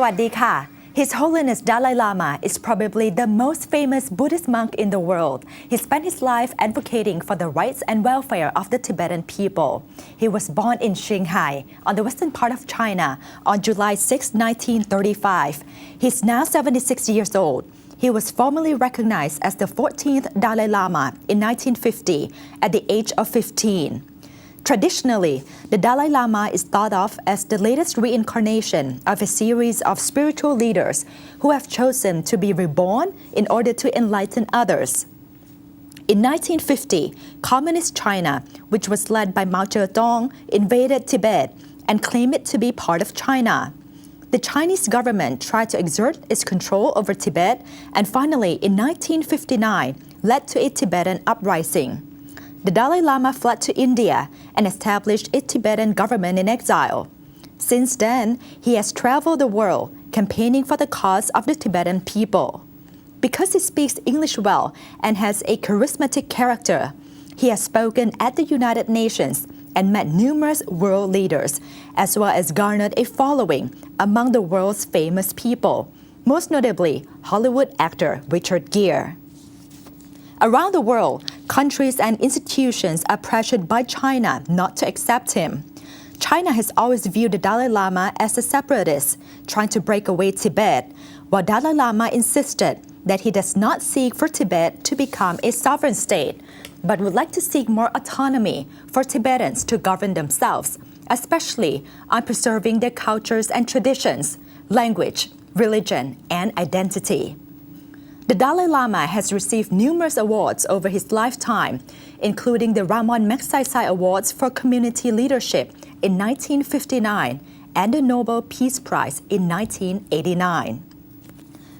วัสดีค่ะ His Holiness Dalai Lama is probably the most famous Buddhist monk in the world. He spent his life advocating for the rights and welfare of the Tibetan people. He was born in Shanghai, on the western part of China, on July 6, 1935. He's now 76 years old. He was formally recognized as the 14th Dalai Lama in 1950 at the age of 15. Traditionally, the Dalai Lama is thought of as the latest reincarnation of a series of spiritual leaders who have chosen to be reborn in order to enlighten others. In 1950, Communist China, which was led by Mao Zedong, invaded Tibet and claimed it to be part of China. The Chinese government tried to exert its control over Tibet and finally, in 1959, led to a Tibetan uprising. The Dalai Lama fled to India and established a Tibetan government in exile. Since then, he has traveled the world campaigning for the cause of the Tibetan people. Because he speaks English well and has a charismatic character, he has spoken at the United Nations and met numerous world leaders, as well as garnered a following among the world's famous people, most notably Hollywood actor Richard Gere. Around the world, countries and institutions are pressured by China not to accept him. China has always viewed the Dalai Lama as a separatist, trying to break away Tibet, while Dalai Lama insisted that he does not seek for Tibet to become a sovereign state, but would like to seek more autonomy for Tibetans to govern themselves, especially on preserving their cultures and traditions, language, religion, and identity. The Dalai Lama has received numerous awards over his lifetime, including the Ramon Magsaysay Awards for Community Leadership in 1959 and the Nobel Peace Prize in 1989.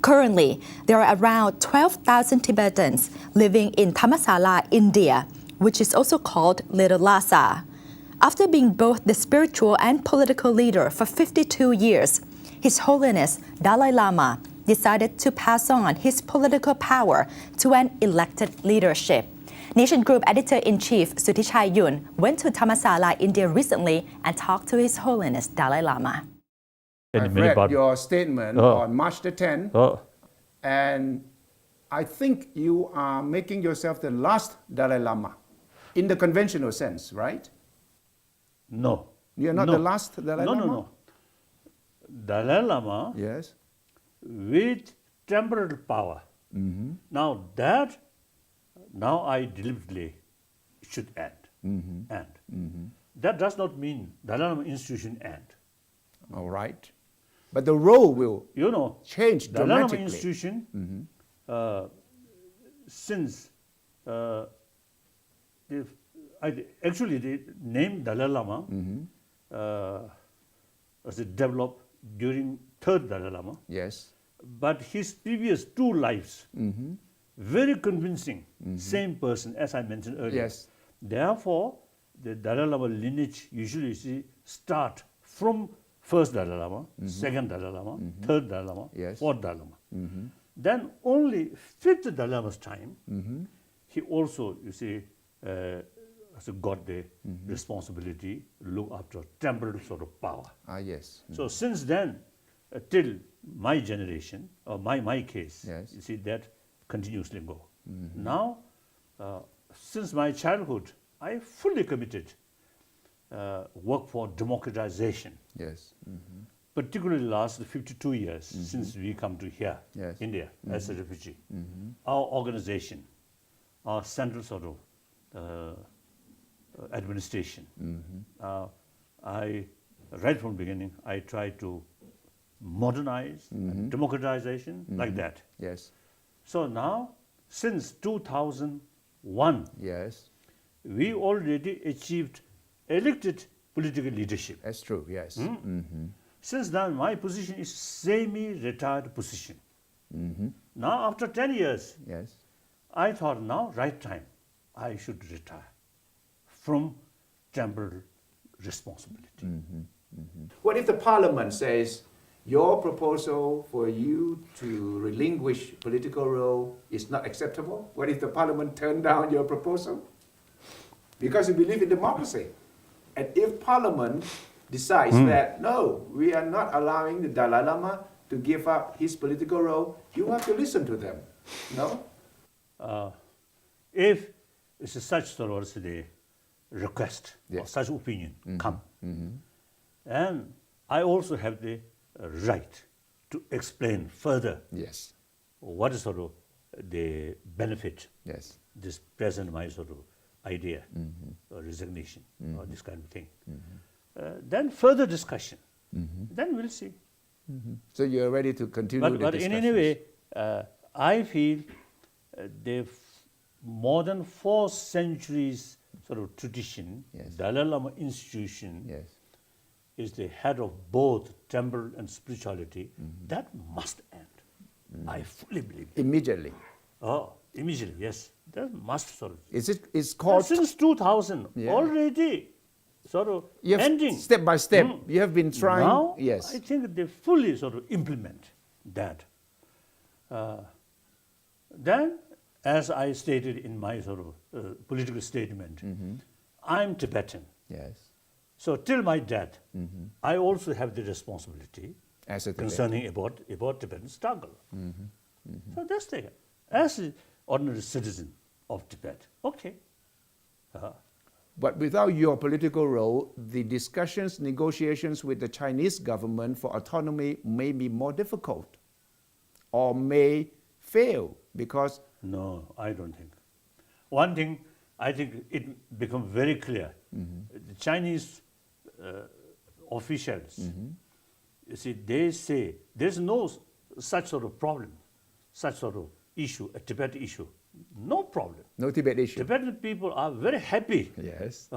Currently, there are around 12,000 Tibetans living in Dharamsala, India, which is also called Little Lhasa. After being both the spiritual and political leader for 52 years, His Holiness Dalai Lama decided to pass on his political power to an elected leadership. Nation Group Editor-in-Chief Sutichai Yun went to Dharamsala, India recently and talked to His Holiness Dalai Lama. I've read your statement on March the 10th, and I think you are making yourself the last Dalai Lama in the conventional sense, right? No. You're not the last Dalai Lama? No. Dalai Lama, yes, with temporal power. Now I deliberately should end. That does not mean Dalai Lama institution end. All right. But the role will change Dalai Lama dramatically. institution, since actually the name Dalai Lama was developed during third Dalai Lama. Yes. But his previous two lives, very convincing, same person as I mentioned earlier. Yes. Therefore, the Dalai Lama lineage usually start from first Dalai Lama, second Dalai Lama, third Dalai Lama, Yes. fourth Dalai Lama. Then only fifth Dalai Lama's time, he also, got the responsibility, look after temporal sort of power. Yes. So since then, till my generation, or my case, Yes. you see that continuously go. Now, since my childhood, I fully committed work for democratization, Yes. particularly last 52 years since we come to here, Yes. India, as a refugee. Our organization, our central sort of administration, right from the beginning, I tried to modernize, democratization, like that. Yes. So now, since 2001, Yes. we already achieved elected political leadership. That's true. Yes. Since then, my position is semi-retired position. Now, after 10 years, Yes. I thought now, right time, I should retire from temporal responsibility. What if the parliament says your proposal for you to relinquish political role is not acceptable? What if the parliament turned down your proposal? Because we believe in democracy. And if parliament decides that, no, we are not allowing the Dalai Lama to give up his political role, you have to listen to them, no? If it's such sort of the request or Yes. such opinion come, and I also have the right to explain further Yes, what is sort of the benefit yes. this present my sort of idea or resignation or this kind of thing. Then further discussion. Then we'll see. So you're ready to continue But, the but in discussions? any way, I feel the more than 4 centuries sort of tradition, Yes. Dalai Lama institution Yes. is the head of both temple and spirituality. That must end. I fully believe. Immediately. Oh, immediately, yes. That must sort of. It's called, Since 2000, Yeah. already sort of you have ending. step by step, you have been trying, Now, yes. I think they fully sort of implement that. Then, as I stated in my sort of political statement, I'm Tibetan. Yes, So till my death, I also have the responsibility as a Tibetan. concerning about Tibetan struggle. So that's the as an ordinary citizen of Tibet. Okay. But without your political role, the discussions, negotiations with the Chinese government for autonomy may be more difficult or may fail because No, I don't think. One thing, I think it become very clear. The Chinese officials, you see, they say there's no such sort of problem, such sort of issue, a Tibet issue. No problem. no Tibet issue. Tibetan people are very happy. Yes.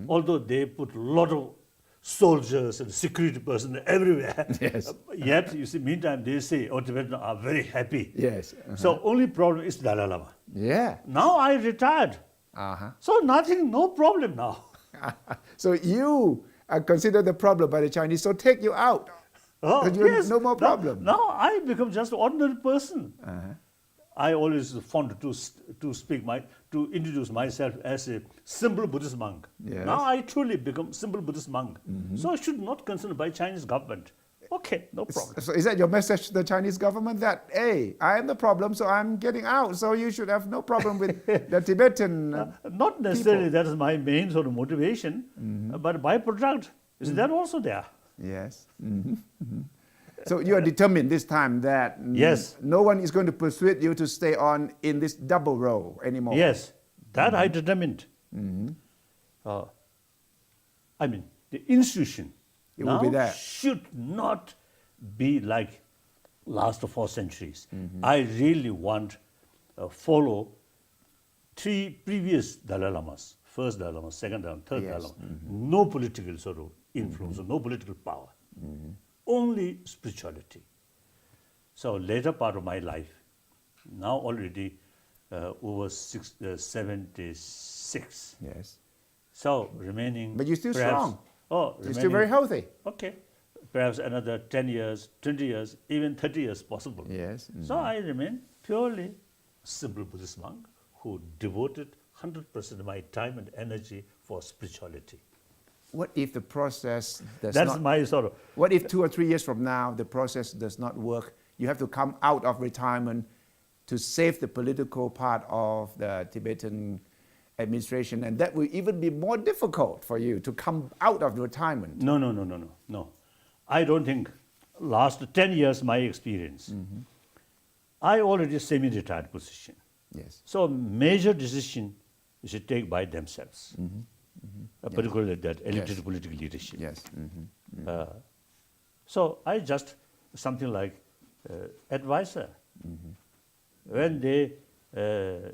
Although they put a lot of soldiers and security personnel everywhere. Yes. Yet, you see, meantime, they say, Tibetans are very happy. Yes. So only problem is Dalai Lama. Yeah. Now I retired. So nothing, no problem now. So you are considered the problem by the Chinese, so take you out. So you no more problem. Now I become just an ordinary person. I always fond to speak to introduce myself as a simple Buddhist monk. Yes. Now I truly become simple Buddhist monk. So I should not concerned by Chinese government. Okay, no problem. So is that your message to the Chinese government that, hey, I am the problem, so I'm getting out, so you should have no problem with the Tibetan Not necessarily people. that is my main sort of motivation, but byproduct is that also there. Yes. So you are determined this time that Yes. no one is going to persuade you to stay on in this double role anymore. Yes, that I determined. I mean, the institution It now will be there. should not be like last 4 centuries. I really want follow 3 previous Dalai Lamas, first Dalai Lama, second Dalai Lama, third Dalai Yes. Lama. No political sort of influence, no political power, only spirituality. So later part of my life, now already over 76. Yes. So remaining. But you're still perhaps- strong. Oh, You're still very healthy. Okay, perhaps another 10 years, 20 years, even 30 years possible. Yes. So I remain purely simple Buddhist monk who devoted 100% of my time and energy for spirituality. What if the process does That's not... my sort of. What if 2 or 3 years from now the process does not work? You have to come out of retirement to save the political part of the Tibetan administration, and that will even be more difficult for you to come out of retirement. No. I don't think last 10 years my experience. I already semi-retired position. Yes. So major decision you should take by themselves, particularly that elected political leadership. Yes. So I just something like advisor. When they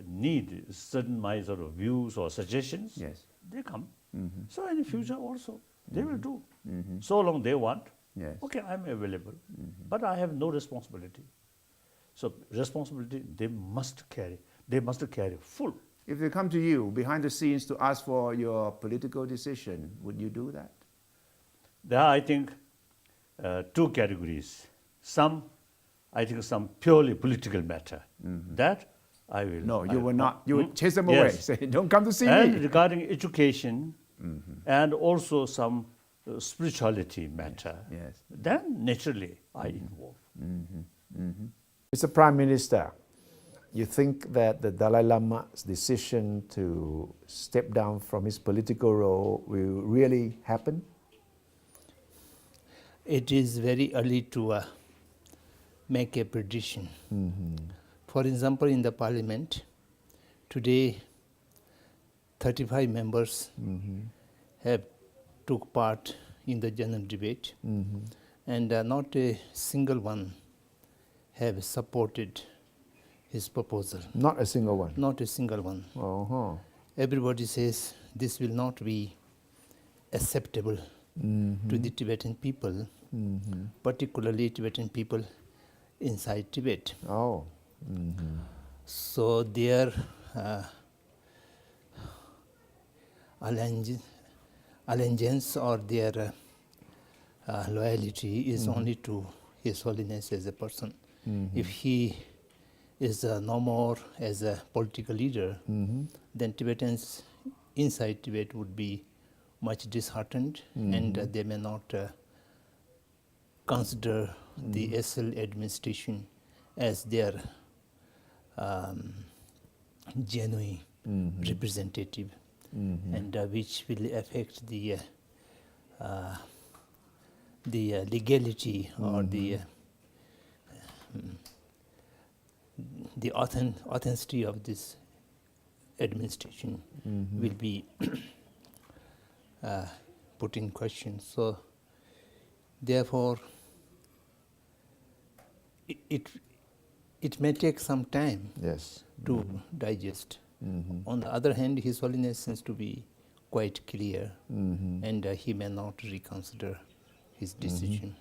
need certain my sort of views or suggestions, Yes. they come. So in the future also they will do. So long they want. Yes. Okay, I'm available, but I have no responsibility. So responsibility they must carry. They must carry full. If they come to you behind the scenes to ask for your political decision, would you do that? There are, I think, 2 categories. I think some purely political matter. That I will. No, you I- will not. You will chase them Yes. away. Say, don't come to see And me. regarding education, and also some spirituality matter, Yes. then naturally I involve. Mr. Prime Minister, you think that the Dalai Lama's decision to step down from his political role will really happen? It is very early to make a prediction. For example, in the parliament, today 35 members have took part in the general debate, and not a single one have supported his proposal. Not a single one? Not a single one. Everybody says this will not be acceptable to the Tibetan people, particularly Tibetan people inside Tibet. Oh. So their allegiance or their loyalty is only to His Holiness as a person. If he is no more as a political leader, then Tibetans inside Tibet would be much disheartened, and they may not consider the SL administration as their genuine representative, and which will affect the legality or the authenticity of this administration will be put in question. So therefore it may take some time to digest. On the other hand, His Holiness seems to be quite clear, and he may not reconsider his decision.